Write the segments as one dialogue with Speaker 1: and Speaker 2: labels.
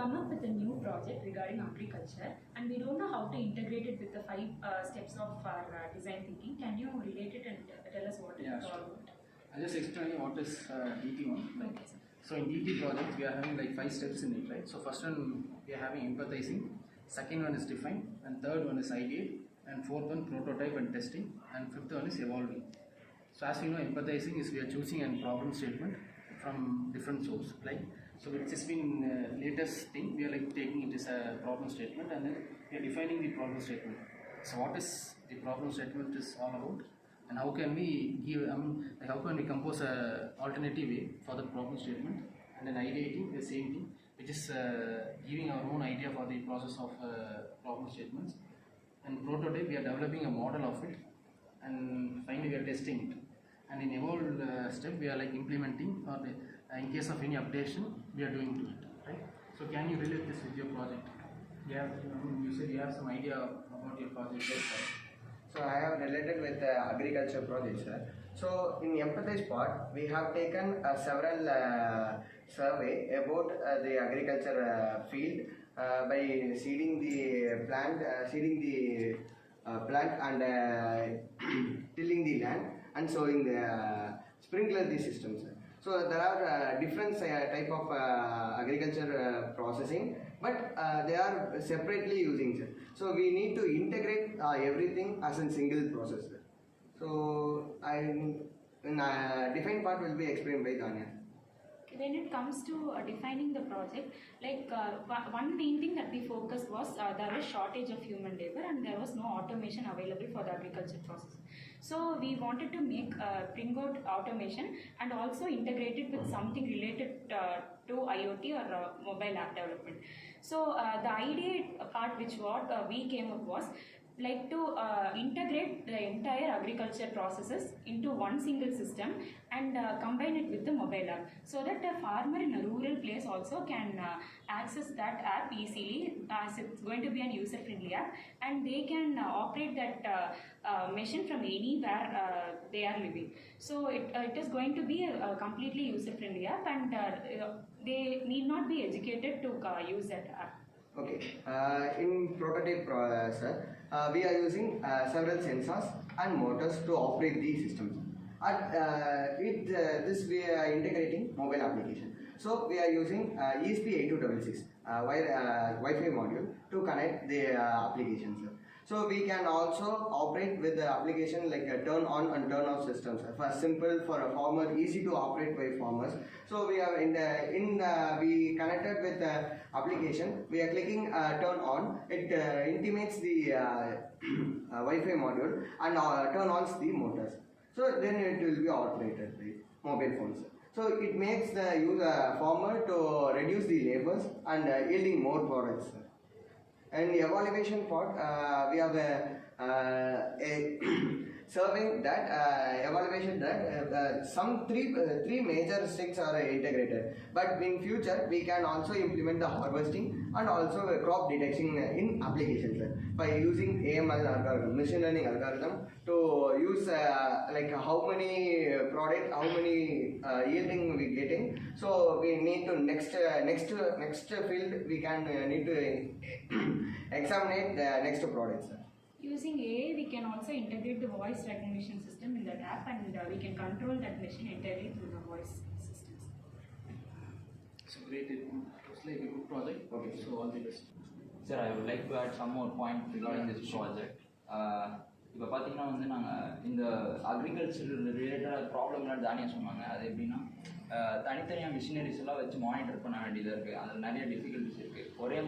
Speaker 1: come up with a new project regarding agriculture and we don't know how to integrate it with the 5 steps of our design thinking. Can you relate it and tell us what it is all about?
Speaker 2: I'll just explain you what is DT1.
Speaker 1: Okay,
Speaker 2: so in DT project, we are having like 5 steps in it, right? So first one, we are having empathizing, second one is define, and third one is ideate, and fourth one prototype and testing, and fifth one is evolving. So as you know, empathizing is we are choosing a problem statement from different source, like so it's just been latest thing. We are like taking it as a problem statement, and then we are defining the problem statement. So what is the problem statement is all about, and how can we give? Like how can we compose a alternative way for the problem statement, and then ideating the same thing, which is giving our own idea for the process of problem statements. And prototype, we are developing a model of it, and finally we are testing it. And in evolve step, we are like implementing, or in case of any updation, we are doing to it, right? So can you relate this with your project? You said you have some idea about your project. Yes, sir.
Speaker 3: So I have related with agriculture projects, sir. So in empathize part, we have taken several survey about the agriculture field by seeding the plant, and tilling the land and sowing the sprinkler the systems. So there are different type of agriculture processing, but they are separately using. So we need to integrate everything as a single process. So define part will be explained by Danya.
Speaker 1: When it comes to defining the project, like one main thing that we focused was there was shortage of human labor and there was no automation available for the agriculture process. So we wanted to bring out automation and also integrate it with something related to IoT or mobile app development. So the idea part which we came up was like to integrate the entire agriculture processes into one single system and combine it with the mobile app, so that a farmer in a rural place also can access that app easily, as it's going to be an user-friendly app, and they can operate that machine from anywhere they are living. So it is going to be a completely user-friendly app, and they need not be educated to use that app.
Speaker 3: Okay, in prototype sir, we are using several sensors and motors to operate these systems. At this we are integrating mobile application. So we are using ESP8266 Wi-Fi module to connect the applications. So we can also operate with the application like a turn on and turn off systems. For simple for a farmer, easy to operate by farmers. So we are we connected with the application. We are clicking turn on. It intimates the Wi-Fi module and turn on the motors. So then it will be operated by mobile phones. So it makes the farmer to reduce the labors and yielding more products. And the evaluation part, we have a survey that evaluation that some three major sticks are integrated. But in future, we can also implement the harvesting and also crop detection in applications by using AML algorithm, machine learning algorithm, to use like how many product, how many yielding we getting. So we need to next field we can need to examine the next products.
Speaker 1: Using AI, we can also integrate the voice recognition system in that app, and we can control that machine entirely through the voice systems.
Speaker 2: So great, it was like a good project. Okay, so all the best.
Speaker 4: Sir, I would like to add some more point regarding this project. இப்போ பார்த்தீங்கன்னா வந்து நாங்கள் இந்த agriculture related ப்ராப்ளம்லாம் தானியம் சொன்னாங்க. அது எப்படின்னா தனித்தனியாக மிஷினரிஸ் எல்லாம் வச்சு மானிட்டர் பண்ண வேண்டியதாக இருக்குது. அதில் நிறைய டிஃபிகல்ட்டிஸ் இருக்குது. ஒரே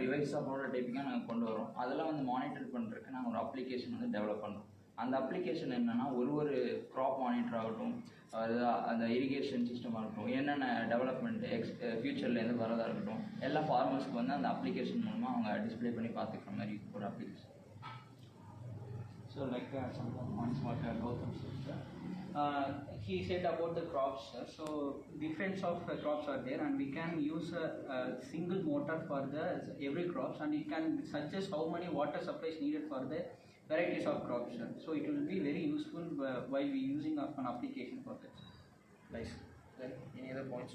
Speaker 4: டிவைஸாக ப்ரோட்டோடைப்பிங்காக நாங்கள் கொண்டு வரோம். அதெல்லாம் வந்து மானிட்டர் பண்ணுறதுக்கு நாங்கள் ஒரு அப்ளிகேஷன் வந்து டெவலப் பண்ணுறோம். அந்த அப்ளிகேஷன் என்னென்னா ஒரு க்ராப் மானிட்டர் ஆகட்டும், அந்த இரிகேஷன் சிஸ்டமாக இருக்கட்டும், என்னென்ன டெவலப்மெண்ட் ஃப்யூச்சரில் எது வரதாக இருக்கட்டும், எல்லா ஃபார்மர்ஸ்க்கு வந்து அந்த அப்ளிகேஷன் மூலமாக அவங்க டிஸ்பிளே பண்ணி பார்த்துக்கிற மாதிரி ஒரு application.
Speaker 5: So like some points what Gautam said. He said about the crops. So difference of crops are there, and we can use a single motor for every crops, and it can suggest how many water supply is needed for the varieties of crops. So it will be very useful while we using an application for that.
Speaker 2: Nice. Then any other points?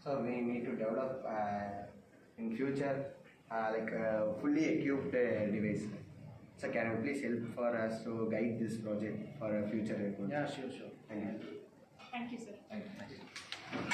Speaker 2: So
Speaker 3: So we need to develop in future like a fully equipped device. So can you please help for us to guide this project for a future requirement?
Speaker 2: Yeah, sure.
Speaker 3: Thank you.
Speaker 1: Thank you, sir.
Speaker 4: Thank you.